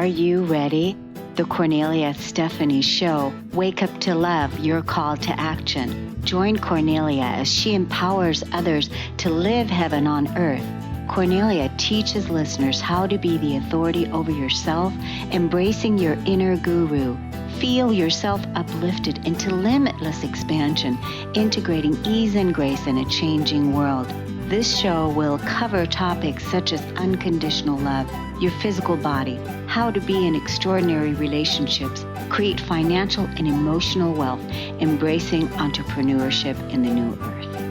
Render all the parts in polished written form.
you ready? The Kornelia Stephanie Show. Wake up to love, your call to action. Join Kornelia as she empowers others to live heaven on earth. Kornelia teaches listeners how to be the authority over yourself, embracing your inner guru. Feel yourself uplifted into limitless expansion, integrating ease and grace in a changing world. This show will cover topics such as unconditional love, your physical body, how to be in extraordinary relationships, create financial and emotional wealth, embracing entrepreneurship in the new earth.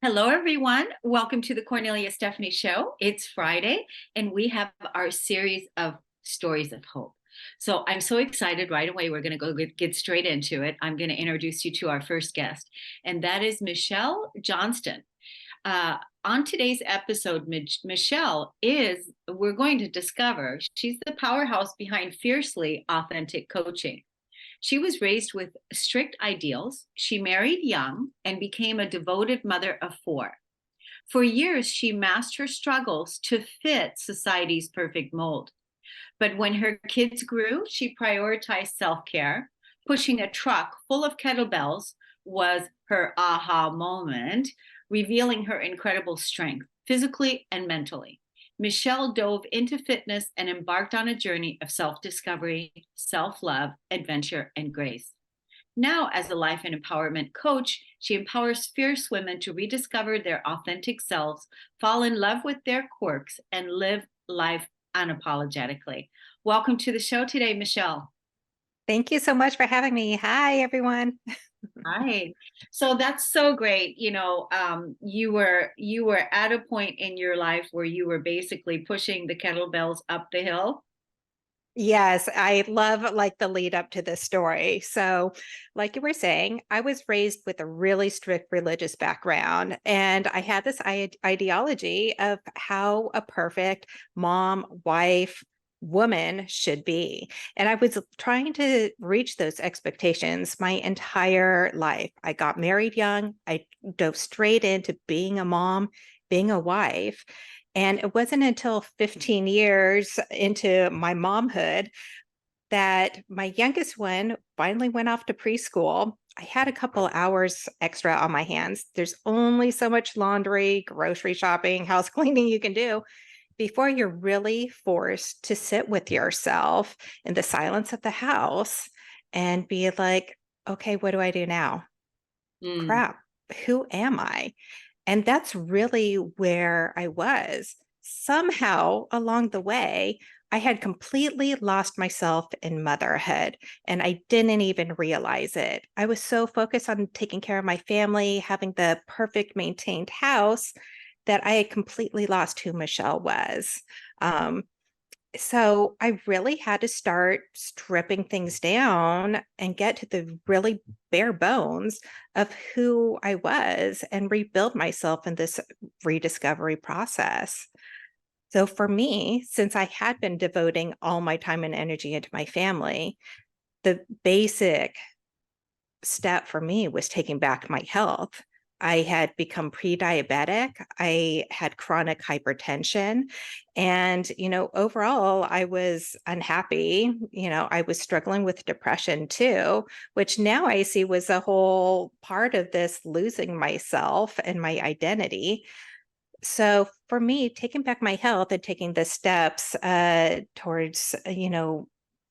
Hello, everyone. Welcome to the Kornelia Stephanie Show. It's Friday, and we have our series of stories of hope. So I'm so excited right away. We're going to go get straight into it. I'm going to introduce you to our first guest, and that is Michele Johnston. On today's episode, we're going to discover she's the powerhouse behind Fiercely Authentic Coaching. She was raised with strict ideals. She married young and became a devoted mother of 4. For years, she masked her struggles to fit society's perfect mold. But when her kids grew, she prioritized self-care. Pushing a truck full of kettlebells was her aha moment, revealing her incredible strength, physically and mentally. Michele dove into fitness and embarked on a journey of self-discovery, self-love, adventure, and grace. Now, as a life and empowerment coach, she empowers fierce women to rediscover their authentic selves, fall in love with their quirks, and live life unapologetically. Welcome to the show today, Michele. Thank you so much for having me. Hi, everyone. Hi. So that's so great. You were at a point in your life where you were basically pushing the kettlebells up the hill. Yes, I love the lead up to this story. So, like you were saying, I was raised with a really strict religious background, and I had this ideology of how a perfect mom, wife, woman should be. And I was trying to reach those expectations my entire life. I got married young. I dove straight into being a mom, being a wife. And it wasn't until 15 years into my momhood that my youngest one finally went off to preschool. I had a couple hours extra on my hands. There's only so much laundry, grocery shopping, house cleaning you can do before you're really forced to sit with yourself in the silence of the house and be like, okay, what do I do now? Crap, who am I? And that's really where I was. Somehow along the way, I had completely lost myself in motherhood, and I didn't even realize it. I was so focused on taking care of my family, having the perfect maintained house, that I had completely lost who Michele was. So I really had to start stripping things down and get to the really bare bones of who I was and rebuild myself in this rediscovery process. So for me, since I had been devoting all my time and energy into my family, the basic step for me was taking back my health. I had become pre-diabetic. I had chronic hypertension. And, overall, I was unhappy. I was struggling with depression too, which now I see was a whole part of this losing myself and my identity. So for me, taking back my health and taking the steps towards,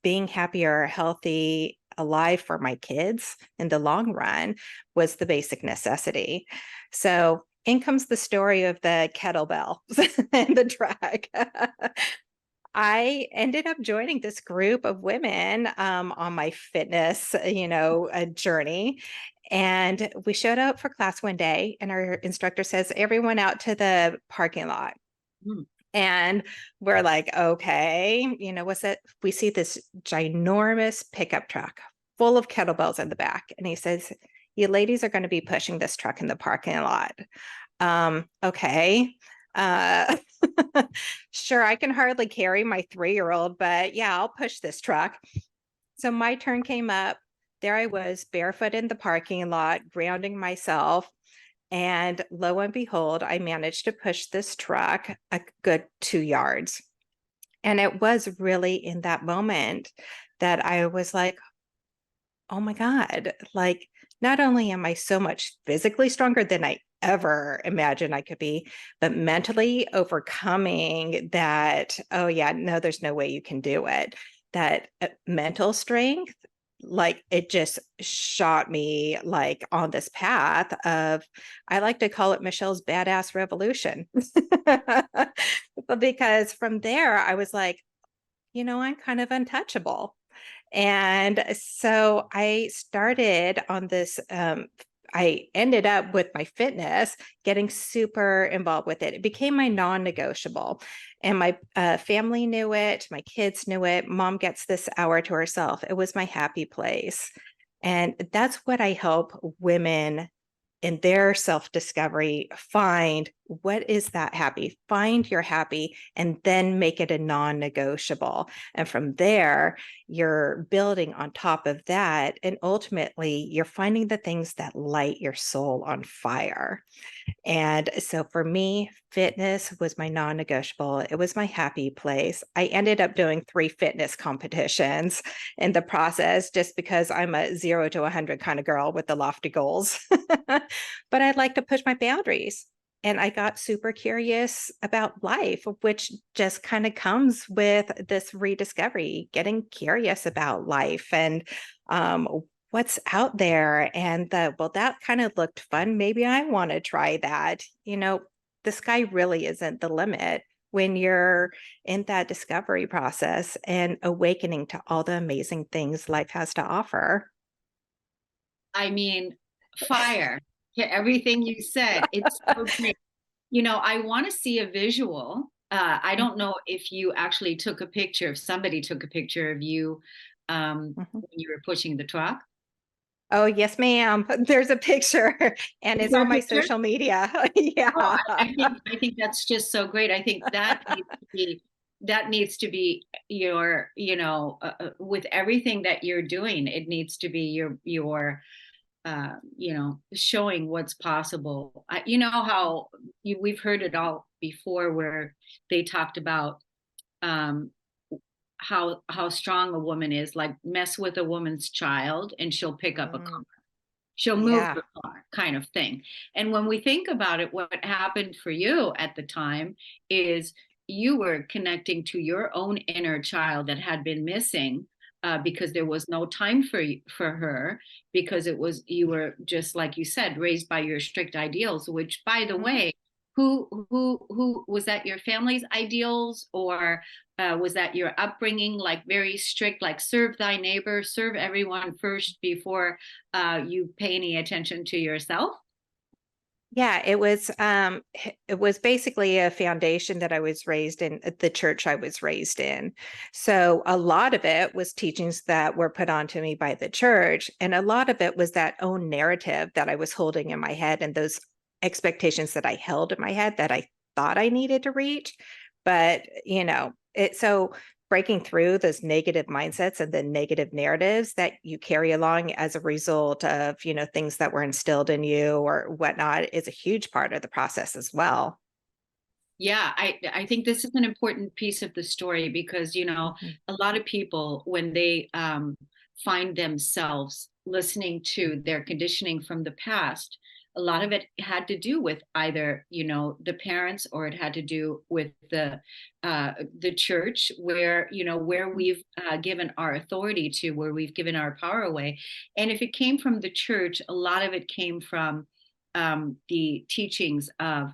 being happier, healthy, alive for my kids in the long run was the basic necessity. So in comes the story of the kettlebell and the track. I ended up joining this group of women on my fitness, journey. And we showed up for class one day, and our instructor says, everyone out to the parking lot. And we're like, okay, what's that? We see this ginormous pickup truck full of kettlebells in the back. And he says, you ladies are going to be pushing this truck in the parking lot. Okay. Sure, I can hardly carry my 3-year-old, but yeah, I'll push this truck. So my turn came up. There I was, barefoot in the parking lot, grounding myself. And lo and behold, I managed to push this truck a good 2 yards. And it was really in that moment that I was like, oh my God, like, not only am I so much physically stronger than I ever imagined I could be, but mentally overcoming that, oh yeah, no, there's no way you can do it. That mental strength, like it just shot me like on this path of, I like to call it Michelle's badass revolution. Because from there, I was like, I'm kind of untouchable. And so I started on this. I ended up with my fitness getting super involved with it. It became my non negotiable. And my family knew it. My kids knew it. Mom gets this hour to herself. It was my happy place. And that's what I help women in their self-discovery find. What is that happy? Find your happy and then make it a non-negotiable. And from there, you're building on top of that. And ultimately, you're finding the things that light your soul on fire. And so for me, fitness was my non negotiable. It was my happy place. I ended up doing 3 fitness competitions in the process just because I'm a 0 to 100 kind of girl with the lofty goals. But I'd like to push my boundaries. And I got super curious about life, which just kind of comes with this rediscovery, getting curious about life and um, what's out there. And well, that kind of looked fun. Maybe I want to try that. The sky really isn't the limit when you're in that discovery process and awakening to all the amazing things life has to offer. I mean, fire. Yeah, everything you said. It's so great. I want to see a visual. I don't know if you actually took a picture, if somebody took a picture of you Mhm. when you were pushing the truck. Oh, yes, ma'am. There's a picture and Is it's there a on my picture? social media. Oh, Yeah. I think that's just so great. I think that needs to be your, with everything that you're doing, it needs to be your showing what's possible. You know how we've heard it all before, where they talked about um, how strong a woman is. Like, mess with a woman's child, and she'll pick up a car. Mm, She'll move yeah. the car, kind of thing. And when we think about it, what happened for you at the time is you were connecting to your own inner child that had been missing, because there was no time for her, because it was, you were, just like you said, raised by your strict ideals. Which, by the Mhm. way, who was that, your family's ideals, or was that your upbringing, like very strict, like serve thy neighbor, serve everyone first before you pay any attention to yourself? Yeah, it was basically a foundation that I was raised in, the church I was raised in. So a lot of it was teachings that were put onto me by the church, and a lot of it was that own narrative that I was holding in my head and those expectations that I held in my head that I thought I needed to reach. But, breaking through those negative mindsets and the negative narratives that you carry along as a result of, things that were instilled in you or whatnot is a huge part of the process as well. Yeah, I think this is an important piece of the story, because Mhm. a lot of people, when they find themselves listening to their conditioning from the past, a lot of it had to do with either the parents, or it had to do with the church, where we've given our authority to, where we've given our power away. And if it came from the church, a lot of it came from the teachings of,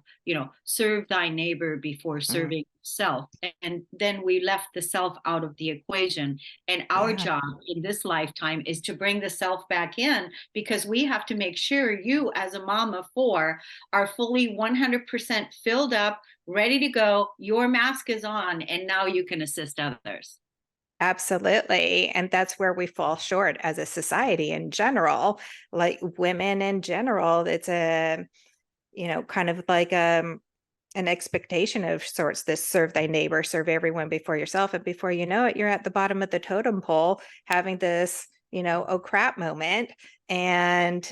serve thy neighbor before Mm, serving self. And then we left the self out of the equation. And our yeah, job in this lifetime is to bring the self back in, because we have to make sure you, as a mom of four, are fully 100% filled up, ready to go. Your mask is on, and now you can assist others. absolutely. And that's where we fall short as a society in general, like women in general. It's kind of like an expectation of sorts, this serve thy neighbor, serve everyone before yourself. And before you know it, you're at the bottom of the totem pole having this, oh crap moment. And,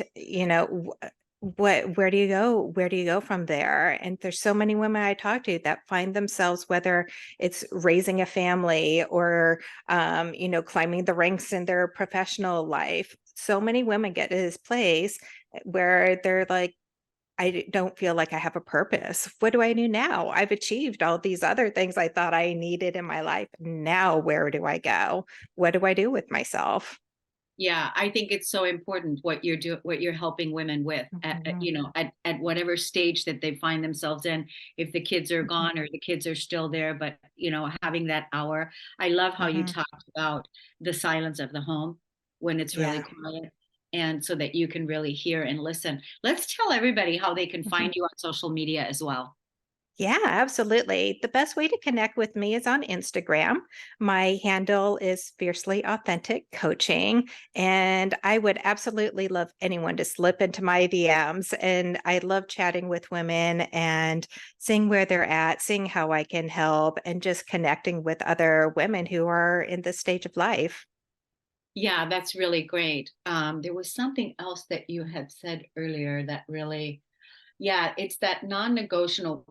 where do you go? Where do you go from there? And there's so many women I talk to that find themselves, whether it's raising a family or climbing the ranks in their professional life. So many women get to this place where they're like, don't feel like I have a purpose. What do I do now? I've achieved all these other things I thought I needed in my life. Now, where do I go? What do I do with myself? Yeah, I think it's so important what you're helping women with Mhm, at whatever stage that they find themselves in. If the kids are mhm, gone or the kids are still there, but having that hour. I love how you mhm. talked about the silence of the home when it's really Yeah. quiet, and so that you can really hear and listen. Let's tell everybody how they can Mhm. find you on social media as well. Yeah, absolutely. The best way to connect with me is on Instagram. My handle is Fiercely Authentic Coaching, and I would absolutely love anyone to slip into my DMs. And I love chatting with women and seeing where they're at, seeing how I can help, and just connecting with other women who are in this stage of life. Yeah, that's really great. There was something else that you had said earlier that really, yeah, it's that non-negotiable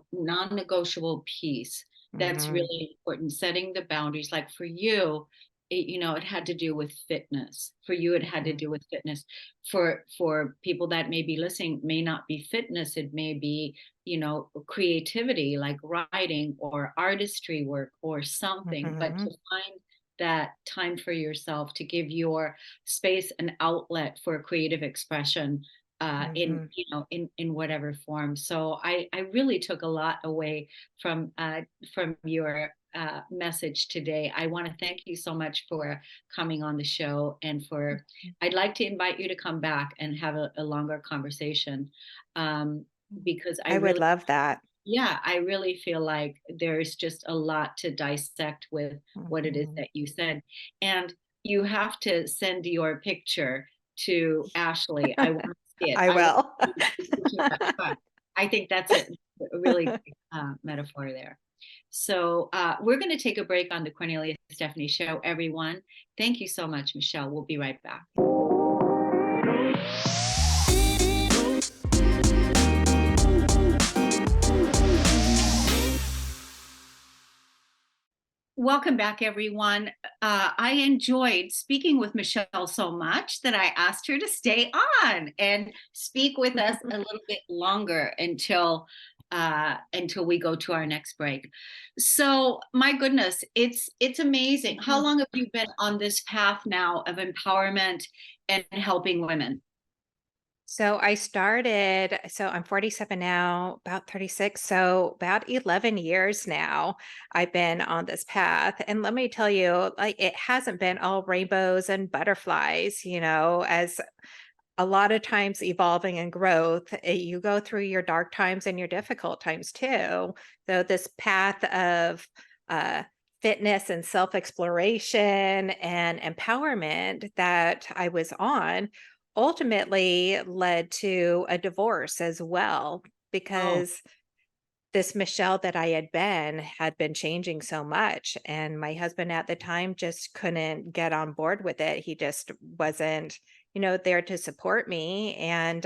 piece that's Mhm, really important. Setting the boundaries, like for you, it had to do with fitness. For you, it had to mhm, do with fitness. For people that may be listening, may not be fitness. It may be, creativity, like writing or artistry work or something. But mhm, to find that time for yourself to give your space an outlet for creative expression in mhm. in whatever form. So I really took a lot away from your message today. I want to thank you so much for coming on the show, and for I'd like to invite you to come back and have a longer conversation, um, because I would love that. I really feel like there's just a lot to dissect with what it is Mhm. that you said. And you have to send your picture to Ashley. I want to see it. I I want will. to see the picture of that truck. I think that's a really great metaphor there. So we're going to take a break on the Cornelia Stephanie Show, everyone. Thank you so much, Michelle. We'll be right back. Welcome back, everyone. I enjoyed speaking with Michelle so much that I asked her to stay on and speak with us a little bit longer until we go to our next break. So, my goodness, it's amazing. How long have you been on this path now of empowerment and helping women? So I'm 47 now, about 36. So about 11 years now, I've been on this path. And let me tell you, like, it hasn't been all rainbows and butterflies, as a lot of times evolving and growth, you go through your dark times and your difficult times too. So this path of uh, fitness and self exploration and empowerment that I was on ultimately led to a divorce as well, Oh, because this Michelle that I had been changing so much. And my husband at the time just couldn't get on board with it. He just wasn't, there to support me. And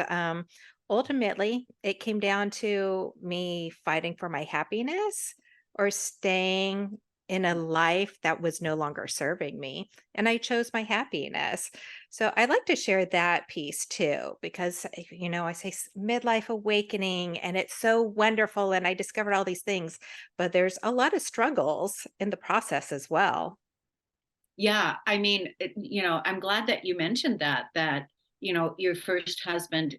ultimately, it came down to me fighting for my happiness or staying in a life that was no longer serving me. And I chose my happiness. So I like to share that piece too, because, I say midlife awakening and it's so wonderful. And I discovered all these things, but there's a lot of struggles in the process as well. yeah. I mean, I'm glad that you mentioned that your first husband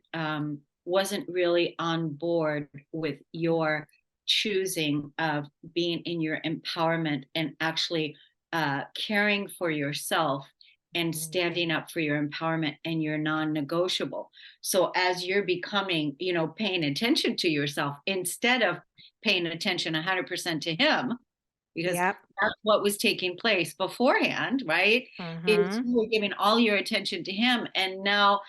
wasn't really on board with your choosing of being in your empowerment and actually caring for yourself and Mhm. standing up for your empowerment and your non-negotiable. So as you're becoming, paying attention to yourself instead of paying attention 100% to him, because Yep. that's what was taking place beforehand, right? Is Hmm. you were giving all your attention to him, and now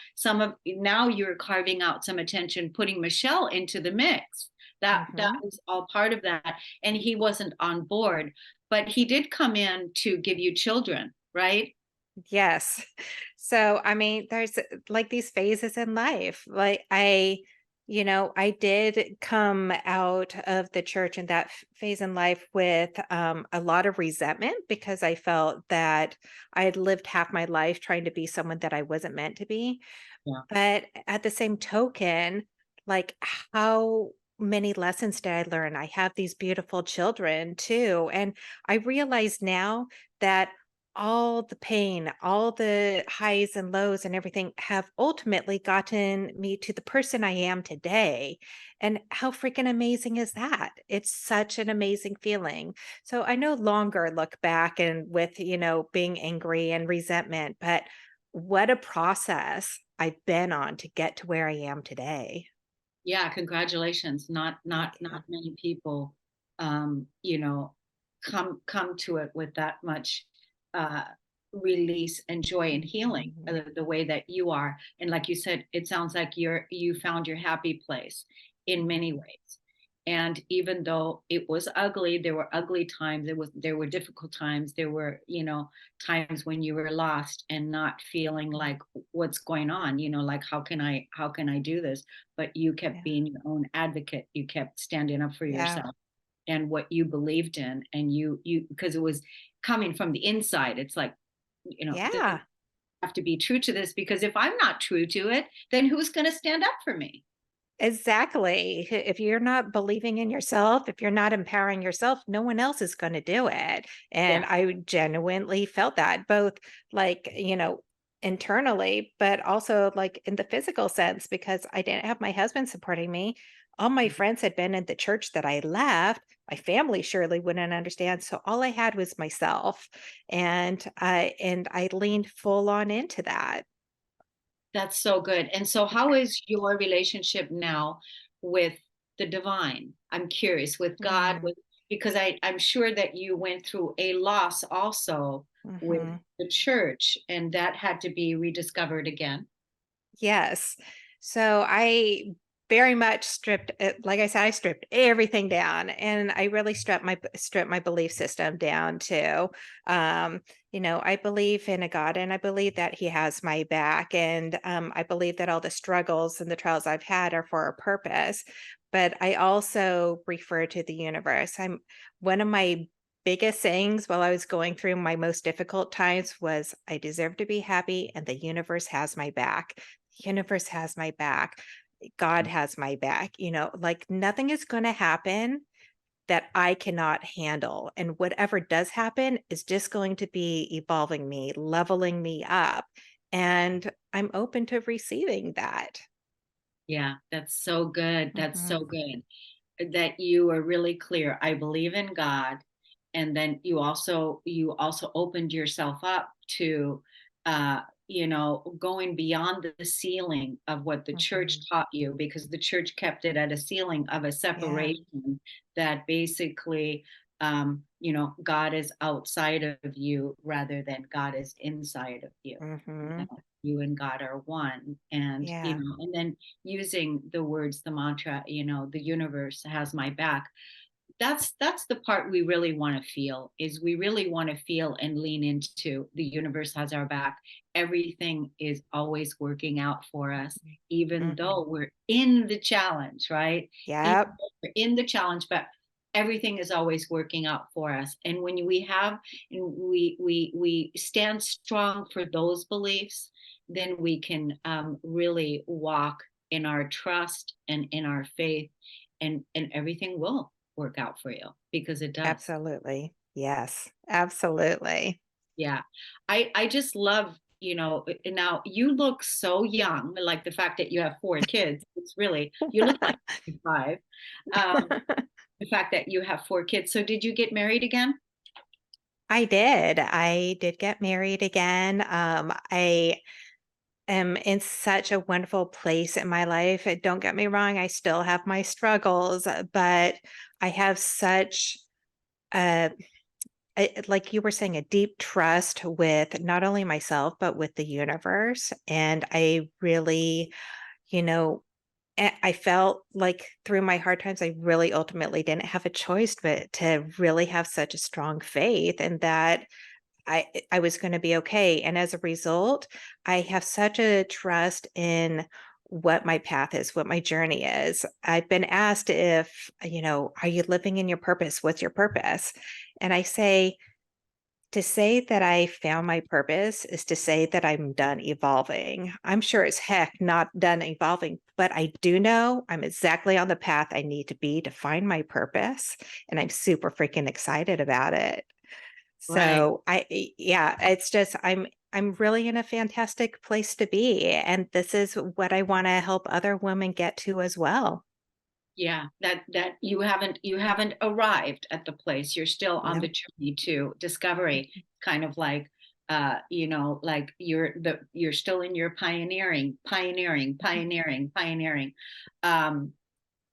you're carving out some attention, putting Michelle into the mix. That Hmm. was all part of that, and he wasn't on board, but he did come in to give you children, right? Yes. So, I mean, there's like these phases in life. I did come out of the church in that phase in life with a lot of resentment because I felt that I had lived half my life trying to be someone that I wasn't meant to be. Yeah. But at the same token, like, how many lessons did I learn? I have these beautiful children too. And I realize now that all the pain, all the highs and lows and everything have ultimately gotten me to the person I am today. And how freaking amazing is that? It's such an amazing feeling. So I no longer look back and with, being angry and resentment, but what a process I've been on to get to where I am today. Yeah, congratulations. Thank you. Not many people, you know, come to it with that much uh, release and joy and healing, Mhm. the way that you are. And like you said, it sounds like you found your happy place in many ways. And even though it was ugly, there were ugly times. There were difficult times. There were, times when you were lost and not feeling Mhm. like what's going on. Like how can I do this? But you kept Yeah. being your own advocate. You kept standing up for Yeah. yourself and what you believed in. And you because it was coming from the inside. It's like, I Yeah. have to be true to this, because if I'm not true to it, then who's going to stand up for me? Exactly. If you're not believing in yourself, if you're not empowering yourself, no one else is going to do it. Yeah. And I genuinely felt that both like, internally, but also like in the physical sense, because I didn't have my husband supporting me. All my friends had been in the church that I left. My family surely wouldn't understand. So all I had was myself. And I leaned full on into that. That's so good. And so how is your relationship now with the divine? I'm curious, with God, Mm, with because I'm sure that you went through a loss also with mhm. the church, and that had to be rediscovered again. Yes. So I very much stripped it, like I said, I stripped everything down and I really stripped my belief system down too. Um, I believe in a God and I believe that he has my back and I believe that all the struggles and the trials I've had are for a purpose. But I also refer to the universe. I'm one of my biggest sayings while I was going through my most difficult times was I deserve to be happy and the universe has my back. Universe has my back. God has my back. Like nothing is going to happen that I cannot handle. And whatever does happen is just going to be evolving me, leveling me up. And I'm open to receiving that. Yeah, that's so good. That's Mhm. so good that you are really clear. I believe in God. And then you also opened yourself up to going beyond the ceiling of what the church Mhm. taught you, because the church kept it at a ceiling of a Yeah. separation that basically God is outside of you rather than God is inside of you. That Mhm. you and God are one. And Yeah. and then using the words, the mantra, the universe has my back. That's the part we really want to feel, is we really want to feel and lean into the universe has our back. Everything is always working out for us, even Mhm. though we're in the challenge, right? Even Yep. though we're in the challenge, but everything is always working out for us. And when we have and we stand strong for those beliefs, then we can really walk in our trust and in our faith, and everything will work out for you, because it does. Absolutely. Yes. Absolutely. Yeah. I just love, now you look so young, like the fact that you have four kids. It's really, you look like 5. Um, the fact that you have 4 kids. So did you get married again? I did. I did get married again. I am in such a wonderful place in my life. Don't get me wrong, I still have my struggles, but I have such a, like you were saying, a deep trust with not only myself, but with the universe. And I really, you know, I felt like through my hard times, I really ultimately didn't have a choice but to really have such a strong faith and that I was going to be okay. And as a result, I have such a trust in what my path is, what my journey is. I've been asked if, are you living in your purpose? What's your purpose? And I say, to say that I found my purpose is to say that I'm done evolving. I'm sure as heck not done evolving, but I do know I'm exactly on the path I need to be to find my purpose. And I'm super freaking excited about it. Right. So yeah, it's just I'm really in a fantastic place to be. And this is what I want to help other women get to as well. Yeah, that you haven't arrived at the place. You're still on the No. journey to discovery, kind of like like you're still in your pioneering. Um,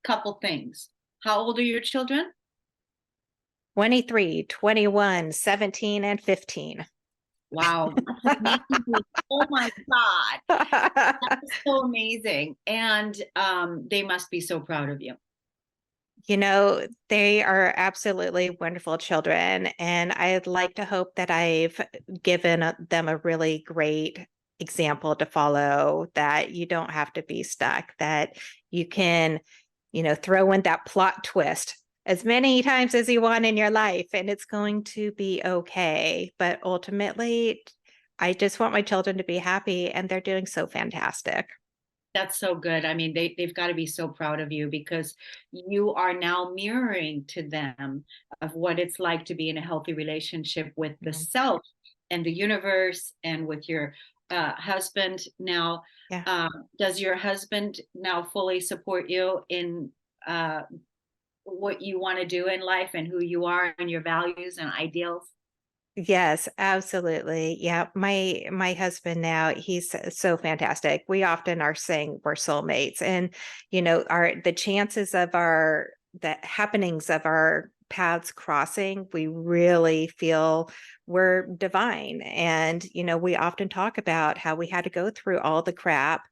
Couple things. How old are your children? 23, 21, 17, and 15. Wow, that's amazing. Oh my God. That's so amazing. And they must be so proud of you. They are absolutely wonderful children, and I'd like to hope that I've given them a really great example to follow, that you don't have to be stuck, that you can, throw in that plot twist as many times as you want in your life, and it's going to be okay. But ultimately, I just want my children to be happy, and they're doing so fantastic. That's so good. I mean, they've got to be so proud of you because you are now mirroring to them of what it's like to be in a healthy relationship with the Mhm. self and the universe and with your husband. Now, Yeah. does your husband now fully support you in uh, what you want to do in life and who you are and your values and ideals? Yes, absolutely. Yeah, my husband now, he's so fantastic. We often are saying we're soulmates, and our the chances of our the happenings of our paths crossing, we really feel we're divine. And we often talk about how we had to go through all the crap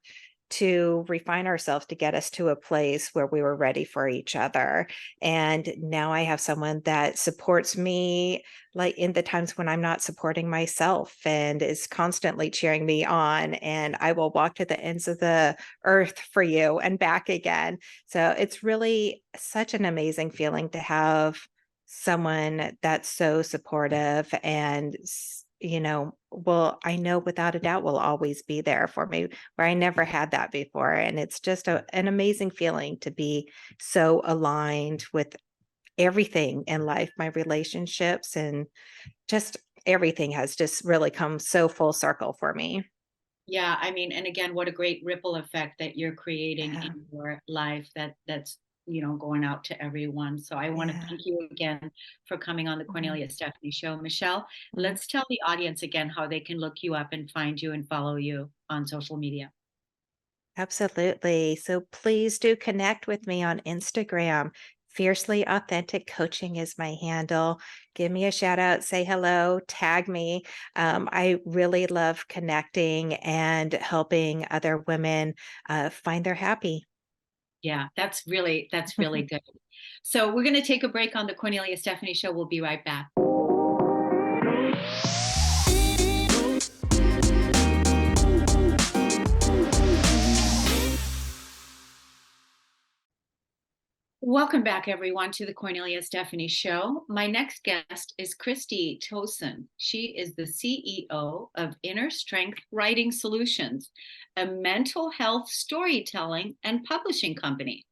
to refine ourselves to get us to a place where we were ready for each other. And now I have someone that supports me, like in the times when I'm not supporting myself, and is constantly cheering me on. And I will walk to the ends of the earth for you and back again. So it's really such an amazing feeling to have someone that's so supportive and well, I know without a doubt will always be there for me, where I never had that before. And it's just an amazing feeling to be so aligned with everything in life, my relationships, and just everything has just really come so full circle for me. Yeah, I mean, and again, what a great ripple effect that you're creating Yeah. in your life that's going out to everyone. So I want to Yeah. thank you again for coming on the Mhm. Cornelia Stephanie Show. Michelle, Mhm. let's tell the audience again how they can look you up and find you and follow you on social media. Absolutely. So please do connect with me on Instagram. Fiercely Authentic Coaching is my handle. Give me a shout out, say hello, tag me. I really love connecting and helping other women find their happy. Yeah, that's really good. So we're going to take a break on the Cornelia Stephanie Show. We'll be right back. Welcome back, everyone, to the Cornelia Stephanie Show. My next guest is Kristy Towson. She is the CEO of Inner Strength Writing Solutions, a mental health storytelling and publishing company.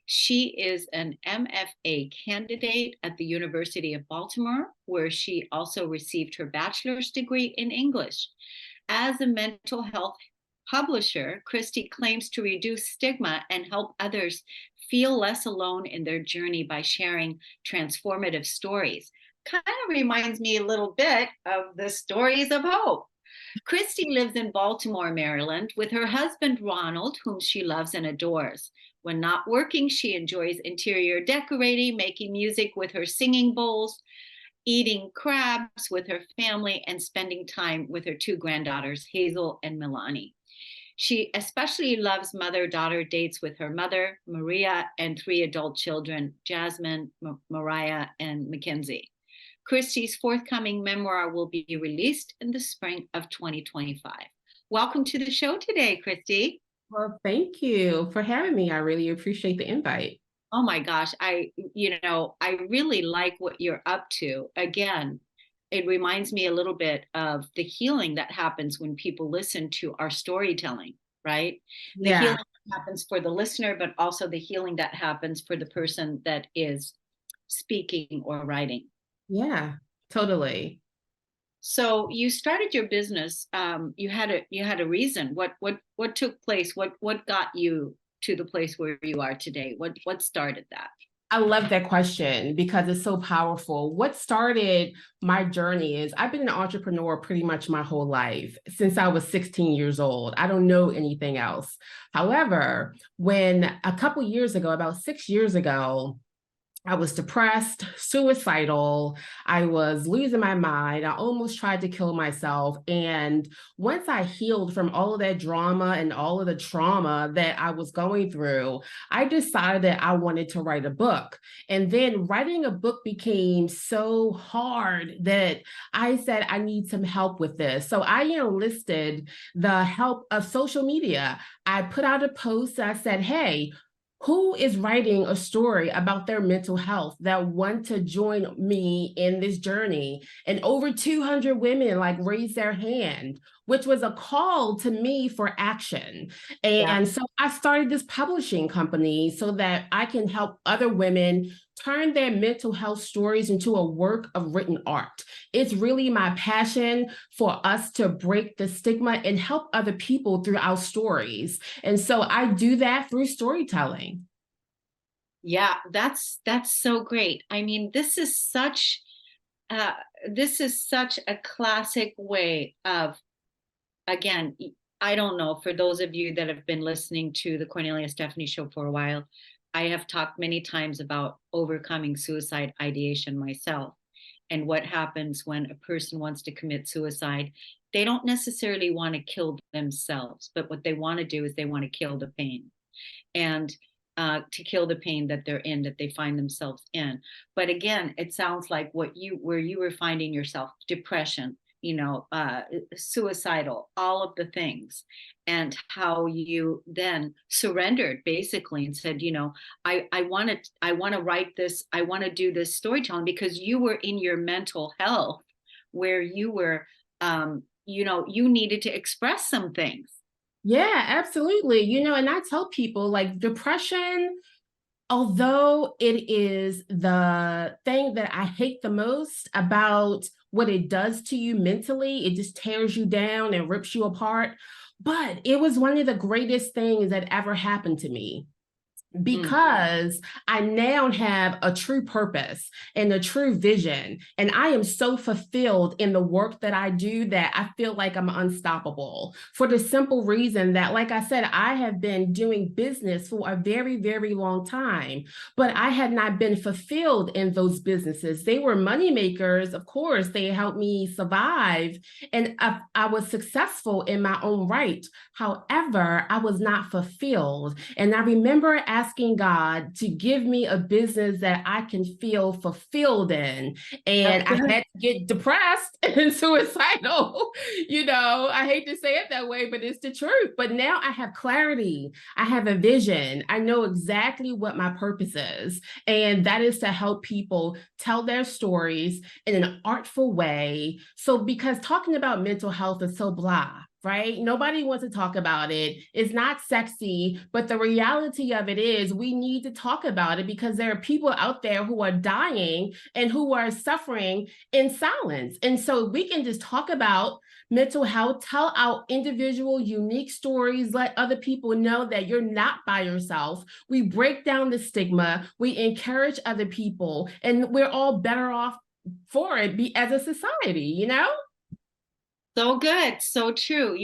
She is an MFA candidate at the University of Baltimore, where she also received her bachelor's degree in English. As a mental health publisher, Kristy claims to reduce stigma and help others feel less alone in their journey by sharing transformative stories. Kind of reminds me a little bit of the stories of hope. Kristy lives in Baltimore, Maryland, with her husband, Ronald, whom she loves and adores. When not working, she enjoys interior decorating, making music with her singing bowls, eating crabs with her family, and spending time with her two granddaughters, Hazel and Milani. She especially loves mother daughter dates with her mother, Maria, and three adult children, Jasmine, Mariah, and Mackenzie. Kristy's forthcoming memoir will be released in the spring of 2025. Welcome to the show today, Kristy. Well, thank you for having me. I really appreciate the invite. Oh my gosh, I really like what you're up to. Again, it reminds me a little bit of the healing that happens when people listen to our storytelling, right? The Yeah, healing that happens for the listener, but also the healing that happens for the person that is speaking or writing. yeah, totally. So you started your business. You had a reason. What took place? What got you to the place where you are today? What started that? I love that question because it's so powerful. What started my journey is I've been an entrepreneur pretty much my whole life since I was 16 years old. I don't know anything else. However, when a couple years ago, about 6 years ago, I was depressed, suicidal. I was losing my mind. I almost tried to kill myself. And once I healed from all of that drama and all of the trauma that I was going through, I decided that I wanted to write a book. And then writing a book became so hard that I said, I need some help with this. So I enlisted the help of social media. I put out a post. I said, hey, who is writing a story about their mental health that want to join me in this journey? And over 200 women like raised their hand, which was a call to me for action. Yeah. And so I started this publishing company so that I can help other women turn their mental health stories into a work of written art. It's really my passion for us to break the stigma and help other people through our stories. And so I do that through storytelling. Yeah, that's so great. I mean, uh this is such a classic way of, again, I don't know, for those of you that have been listening to the Cornelia Stephanie show for a while, I have talked many times about overcoming suicide ideation myself. And what happens when a person wants to commit suicide, they don't necessarily want to kill themselves, but what they want to do is they want to kill the pain. And to kill the pain that they're in, that they find themselves in. But again, it sounds like where you were finding yourself, depression, suicidal, all of the things, and how you then surrendered basically and said, I want to write this, I want to do this storytelling, because you were in your mental health where you were, you needed to express some things. Yeah, absolutely. And I tell people like depression, although it is the thing that I hate the most about what it does to you mentally, it just tears you down and rips you apart. But it was one of the greatest things that ever happened to me, Mm. because I now have a true purpose and a true vision. And I am so fulfilled in the work that I do that I feel like I'm unstoppable, for the simple reason that, like I said, I have been doing business for a very, very long time, but I had not been fulfilled in those businesses. They were money makers. Of course, they helped me survive. And I was successful in my own right. However, I was not fulfilled. And I remember asking God to give me a business that I can feel fulfilled in. And That's I good. had to get depressed and suicidal. I hate to say it that way, but it's the truth. But now I have clarity. I have a vision. I know exactly what my purpose is. And that is to help people tell their stories in an artful way. So, because talking about mental health is so blah, right? Nobody wants to talk about it. It's not sexy, but the reality of it is we need to talk about it, because there are people out there who are dying and who are suffering in silence. And so we can just talk about mental health, tell our individual unique stories, let other people know that you're not by yourself. We break down the stigma, we encourage other people, and we're all better off for it as a society. So good, so true.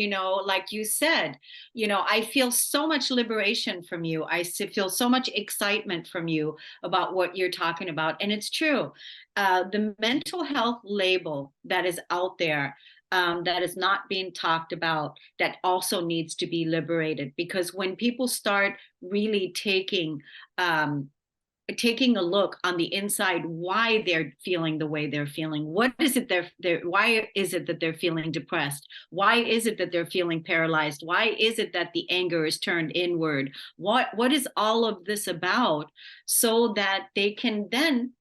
Like you said, I feel so much liberation from you. Feel so much excitement from you about what you're talking about. And it's true. The mental health label that is out there, that is not being talked about, that also needs to be liberated. Because when people start really taking, taking a look on the inside, why they're feeling the way they're feeling. What is it why is it that they're feeling depressed? Why is it that they're feeling paralyzed? Why is it that the anger is turned inward? What is all of this about, so that they can then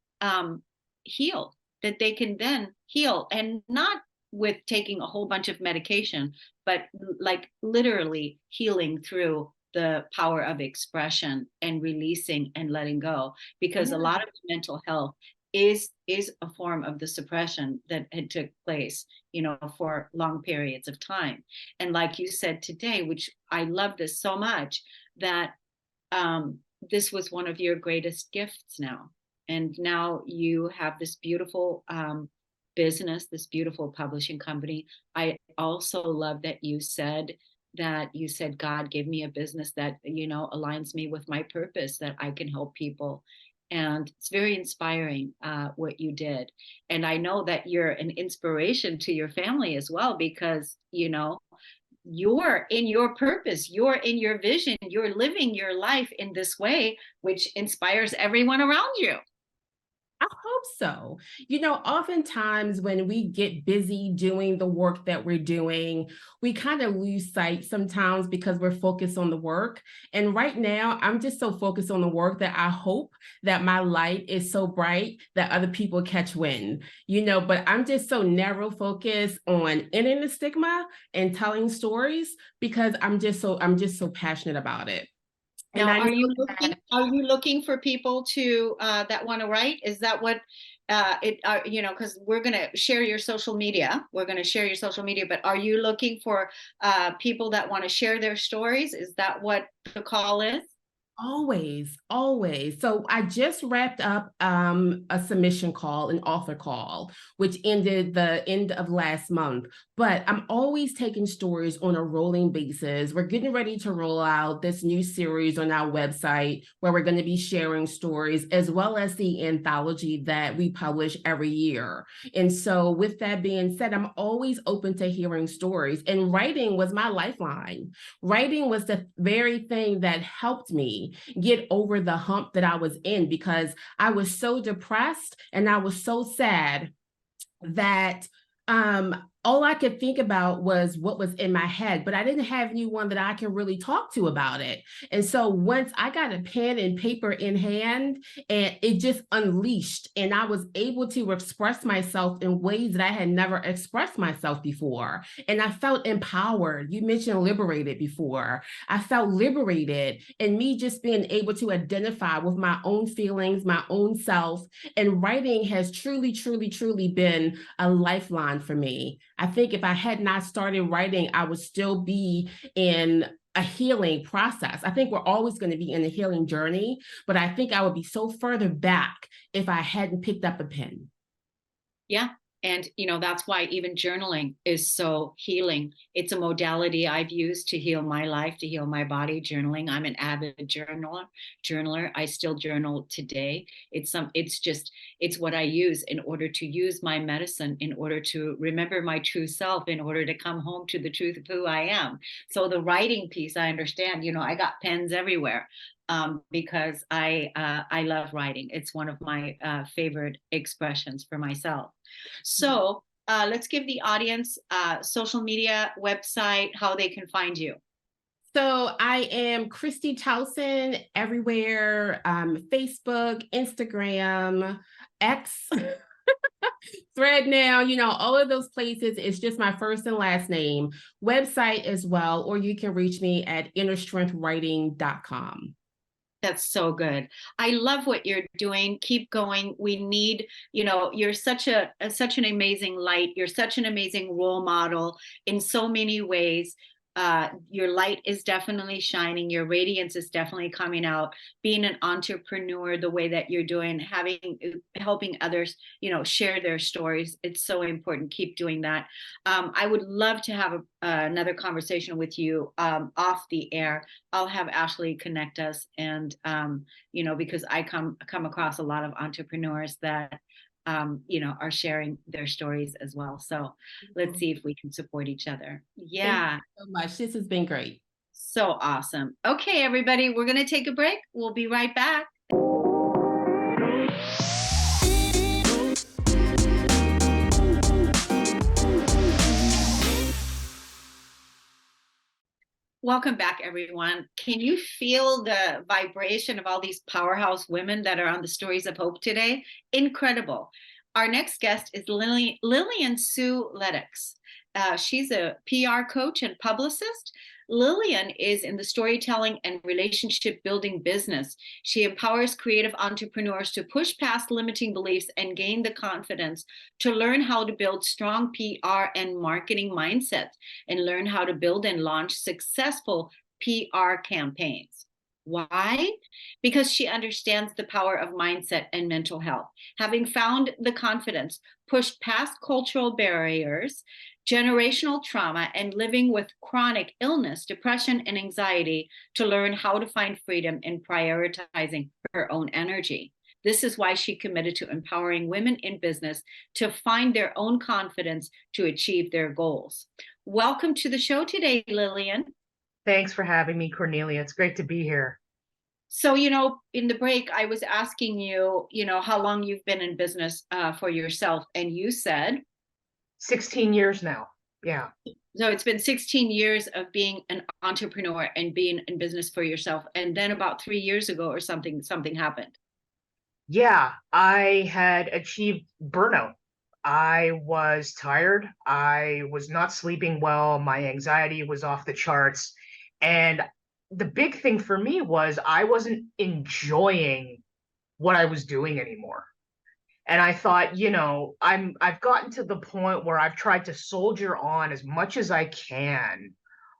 heal, that they can then heal, and not with taking a whole bunch of medication, but like literally healing through the power of expression and releasing and letting go, because a lot of mental health is a form of the suppression that had took place, for long periods of time. And like you said today, which I love this so much, that this was one of your greatest gifts now. And now you have this beautiful business, this beautiful publishing company. I also love that you said God gave me a business that aligns me with my purpose, that I can help people. And it's very inspiring what you did. And I know that you're an inspiration to your family as well, because you're in your purpose, you're in your vision, you're living your life in this way, which inspires everyone around you. I hope so. Oftentimes when we get busy doing the work that we're doing, we kind of lose sight sometimes because we're focused on the work. And right now, I'm just so focused on the work that I hope that my light is so bright that other people catch wind, but I'm just so narrow focused on ending the stigma and telling stories because I'm just so passionate about it. And Now, I know are you looking for people to that want to write? Is that what because we're going to share your social media. We're going to share your social media, but are you looking for people that want to share their stories? Is that what the call is? Always, always. So I just wrapped up a submission call, an author call, which ended the end of last month. But I'm always taking stories on a rolling basis. We're getting ready to roll out this new series on our website where we're going to be sharing stories, as well as the anthology that we publish every year. And so with that being said, I'm always open to hearing stories. And writing was my lifeline. Writing was the very thing that helped me get over the hump that I was in, because I was so depressed and I was so sad that all I could think about was what was in my head, but I didn't have anyone that I could really talk to about it. And so once I got a pen and paper in hand, and it just unleashed, and I was able to express myself in ways that I had never expressed myself before. And I felt empowered. You mentioned liberated before. I felt liberated, and me just being able to identify with my own feelings, my own self. And writing has truly, truly, truly been a lifeline for me. I think if I had not started writing, I would still be in a healing process. I think we're always going to be in a healing journey, but I think I would be so further back if I hadn't picked up a pen. Yeah. And, that's why even journaling is so healing. It's a modality I've used to heal my life, to heal my body. Journaling. I'm an avid journaler. I still journal today. It's what I use in order to use my medicine, in order to remember my true self, in order to come home to the truth of who I am. So the writing piece, I understand, I got pens everywhere. Because I love writing. It's one of my favorite expressions for myself. So let's give the audience social media, website, how they can find you. So I am Kristy Towson everywhere, Facebook, Instagram, X, Thread now, all of those places. It's just my first and last name. Website as well, or you can reach me at innerstrengthwriting.com. That's so good. I love what you're doing. Keep going. We need, you're such an amazing light. You're such an amazing role model in so many ways. Your light is definitely shining. Your radiance is definitely coming out. Being an entrepreneur the way that you're doing, helping others, share their stories. It's so important. Keep doing that. I would love to have another conversation with you off the air. I'll have Ashley connect us, and because I come across a lot of entrepreneurs that are sharing their stories as well. So let's see if we can support each other. Yeah. Thank you so much. This has been great. So awesome. Okay, everybody, we're going to take a break. We'll be right back. Welcome back, everyone. Can you feel the vibration of all these powerhouse women that are on the Stories of Hope today? Incredible. Our next guest is Lilian Sue Ledoux. She's a PR coach and publicist. Lilian is in the storytelling and relationship building business. She empowers creative entrepreneurs to push past limiting beliefs and gain the confidence to learn how to build strong PR and marketing mindsets and learn how to build and launch successful PR campaigns. Why? Because she understands the power of mindset and mental health. Having found the confidence, pushed past cultural barriers, generational trauma, and living with chronic illness, depression, and anxiety to learn how to find freedom in prioritizing her own energy. This is why she committed to empowering women in business to find their own confidence to achieve their goals. Welcome to the show today, Lilian. Thanks for having me, Kornelia. It's great to be here. So, in the break, I was asking you, how long you've been in business for yourself, and you said 16 years now. Yeah. So it's been 16 years of being an entrepreneur and being in business for yourself. And then about 3 years ago or something happened. Yeah, I had achieved burnout. I was tired. I was not sleeping well. My anxiety was off the charts. And the big thing for me was I wasn't enjoying what I was doing anymore. And I thought, I've gotten to the point where I've tried to soldier on as much as I can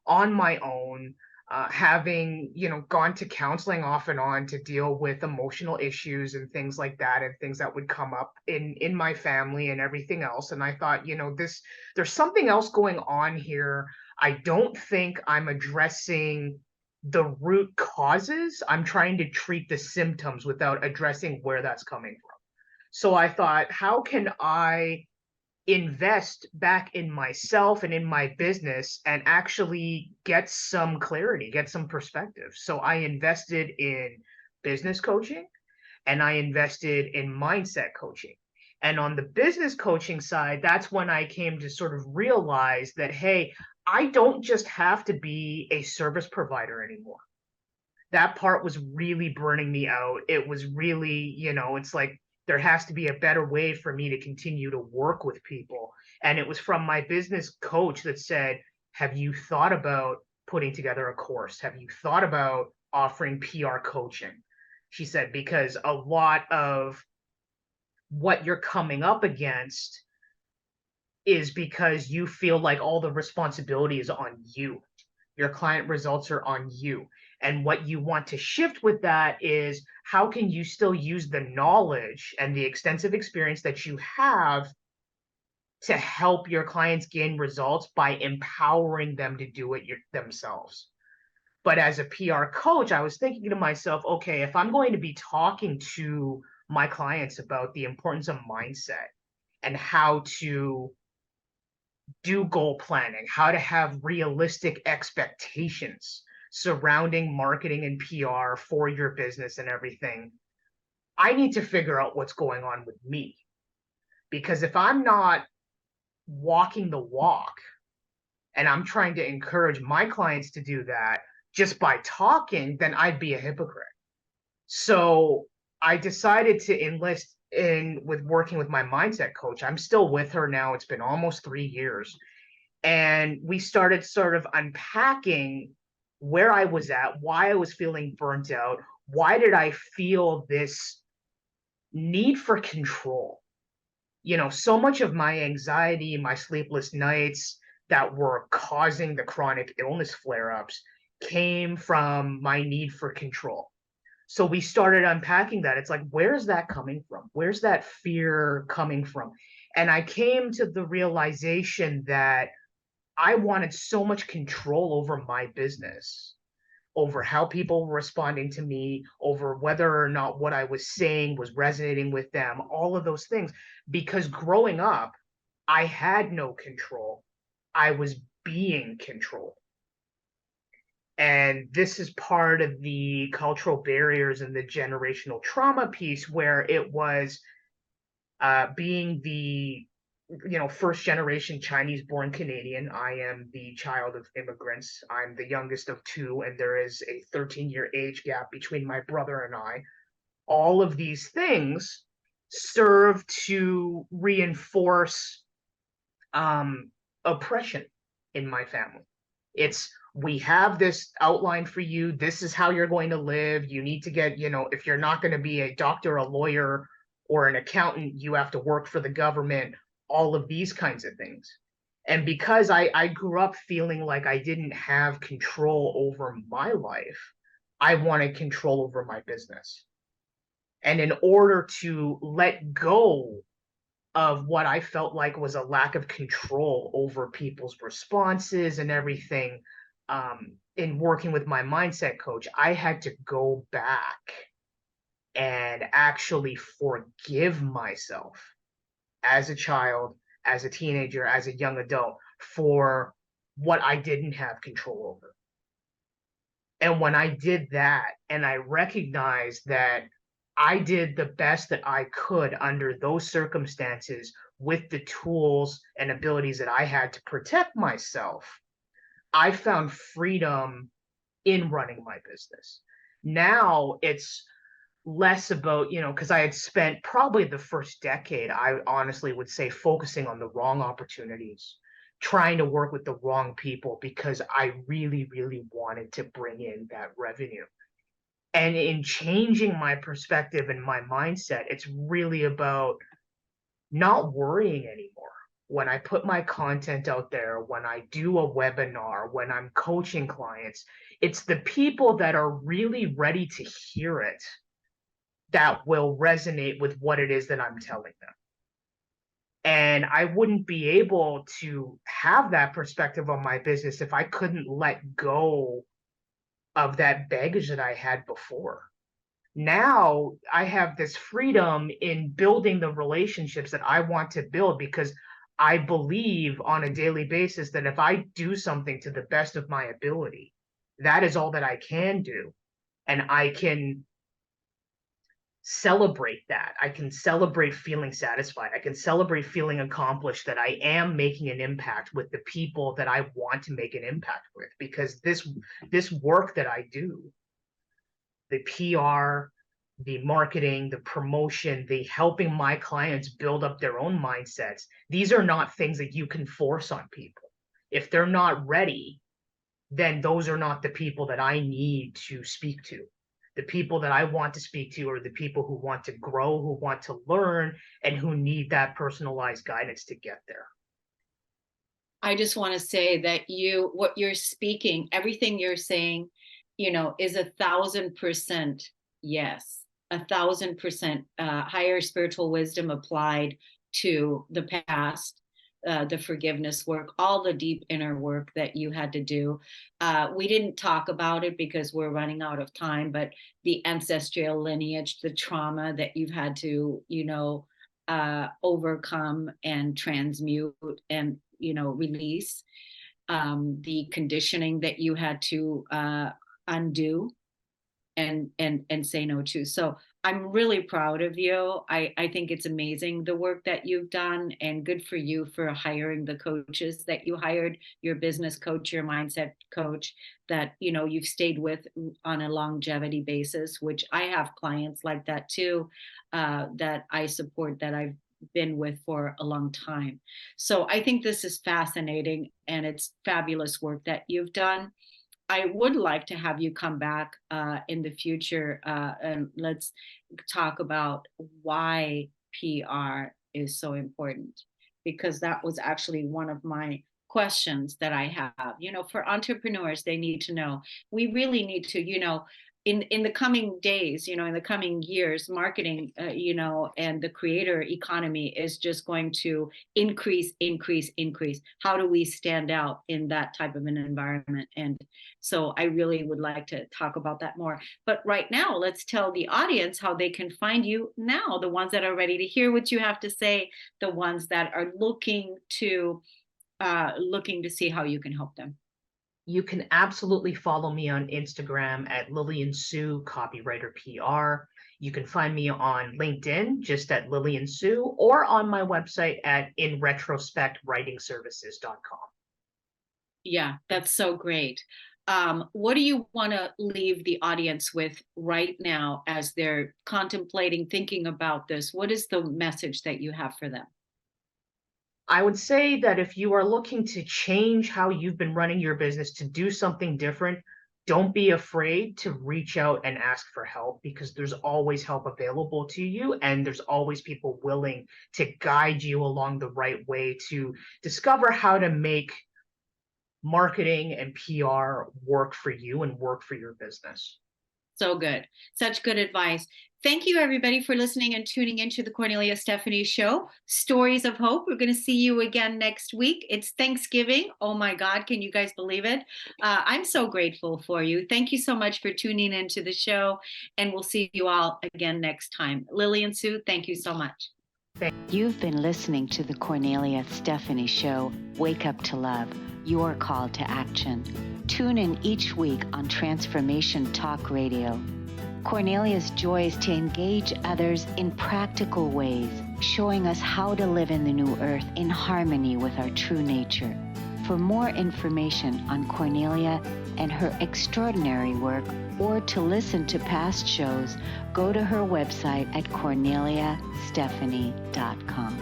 on my own, having, gone to counseling off and on to deal with emotional issues and things like that, and things that would come up in my family and everything else. And I thought, there's something else going on here. I don't think I'm addressing the root causes. I'm trying to treat the symptoms without addressing where that's coming from. So I thought, how can I invest back in myself and in my business and actually get some clarity, get some perspective? So I invested in business coaching and I invested in mindset coaching. And on the business coaching side, that's when I came to sort of realize that, hey, I don't just have to be a service provider anymore. That part was really burning me out. It was really, it's like, there has to be a better way for me to continue to work with people. And it was from my business coach that said, have you thought about putting together a course? Have you thought about offering PR coaching? She said, because a lot of what you're coming up against is because you feel like all the responsibility is on you. Your client results are on you. And what you want to shift with that is, how can you still use the knowledge and the extensive experience that you have to help your clients gain results by empowering them to do it themselves? But as a PR coach, I was thinking to myself, okay, if I'm going to be talking to my clients about the importance of mindset and how to do goal planning, how to have realistic expectations surrounding marketing and PR for your business and everything, I need to figure out what's going on with me. Because if I'm not walking the walk and I'm trying to encourage my clients to do that just by talking, then I'd be a hypocrite. So I decided to enlist in with working with my mindset coach. I'm still with her now. It's been almost 3 years. And we started sort of unpacking where I was at, why I was feeling burnt out, why did I feel this need for control? So much of my anxiety, my sleepless nights that were causing the chronic illness flare-ups came from my need for control. So we started unpacking that. It's like, where's that coming from? Where's that fear coming from? And I came to the realization that I wanted so much control over my business, over how people were responding to me, over whether or not what I was saying was resonating with them, all of those things. Because growing up, I had no control. I was being controlled. And this is part of the cultural barriers and the generational trauma piece, where it was being the first generation Chinese born Canadian. I am the child of immigrants. I'm the youngest of two, and there is a 13-year age gap between my brother and I. All of these things serve to reinforce oppression in my family. It's, we have this outline for you. This is how you're going to live. You need to get, if you're not going to be a doctor, a lawyer, or an accountant, you have to work for the government, all of these kinds of things. And because I grew up feeling like I didn't have control over my life, I wanted control over my business. And in order to let go of what I felt like was a lack of control over people's responses and everything, in working with my mindset coach, I had to go back and actually forgive myself as a child, as a teenager, as a young adult, for what I didn't have control over. And when I did that, and I recognized that I did the best that I could under those circumstances with the tools and abilities that I had to protect myself, I found freedom in running my business. Now it's less about, because I had spent probably the first decade, I honestly would say, focusing on the wrong opportunities, trying to work with the wrong people because I really, really wanted to bring in that revenue. And in changing my perspective and my mindset, it's really about not worrying anymore. When I put my content out there, when I do a webinar, when I'm coaching clients, it's the people that are really ready to hear it that will resonate with what it is that I'm telling them. And I wouldn't be able to have that perspective on my business if I couldn't let go of that baggage that I had before. Now I have this freedom in building the relationships that I want to build, because I believe on a daily basis that if I do something to the best of my ability, that is all that I can do. And I can celebrate that. I can celebrate feeling satisfied. I can celebrate feeling accomplished, that I am making an impact with the people that I want to make an impact with. Because this work that I do, the PR, the marketing, the promotion, the helping my clients build up their own mindsets, these are not things that you can force on people. If they're not ready, then those are not the people that I need to speak to. The people that I want to speak to are the people who want to grow, who want to learn, and who need that personalized guidance to get there. I just want to say that what you're speaking, everything you're saying, is 1,000% yes, 1,000% higher spiritual wisdom applied to the past, the forgiveness work, all the deep inner work that you had to do. We didn't talk about it because we're running out of time, but the ancestral lineage, the trauma that you've had to, overcome and transmute and, release, the conditioning that you had to undo and say no to. So I'm really proud of you. I think it's amazing the work that you've done, and good for you for hiring the coaches that you hired, your business coach, your mindset coach, that you've stayed with on a longevity basis, which I have clients like that too, that I support, that I've been with for a long time. So I think this is fascinating, and it's fabulous work that you've done. I would like to have you come back in the future, and let's talk about why PR is so important, because that was actually one of my questions that I have. For entrepreneurs, they need to know. We really need to, in the coming days, in the coming years, marketing, and the creator economy is just going to increase. How do we stand out in that type of an environment? And so I really would like to talk about that more. But right now, let's tell the audience how they can find you now, the ones that are ready to hear what you have to say, the ones that are looking to see how you can help them. You can absolutely follow me on Instagram at Lilian Sue Copywriter PR. You can find me on LinkedIn just at Lilian Sue, or on my website at inretrospectwritingservices.com. Yeah, that's so great. What do you want to leave the audience with right now as they're contemplating, thinking about this? What is the message that you have for them? I would say that if you are looking to change how you've been running your business, to do something different, don't be afraid to reach out and ask for help, because there's always help available to you, and there's always people willing to guide you along the right way to discover how to make marketing and PR work for you and work for your business. So good. Such good advice. Thank you, everybody, for listening and tuning into the Kornelia Stephanie Show, Stories of Hope. We're going to see you again next week. It's Thanksgiving. Oh, my God. Can you guys believe it? I'm so grateful for you. Thank you so much for tuning into the show, and we'll see you all again next time. Lilian Sue, thank you so much. You've been listening to the Kornelia Stephanie Show, Wake Up to Love, your call to action. Tune in each week on Transformation Talk Radio. Kornelia's joy is to engage others in practical ways, showing us how to live in the new earth in harmony with our true nature. For more information on Kornelia and her extraordinary work, or to listen to past shows, go to her website at korneliastephanie.com.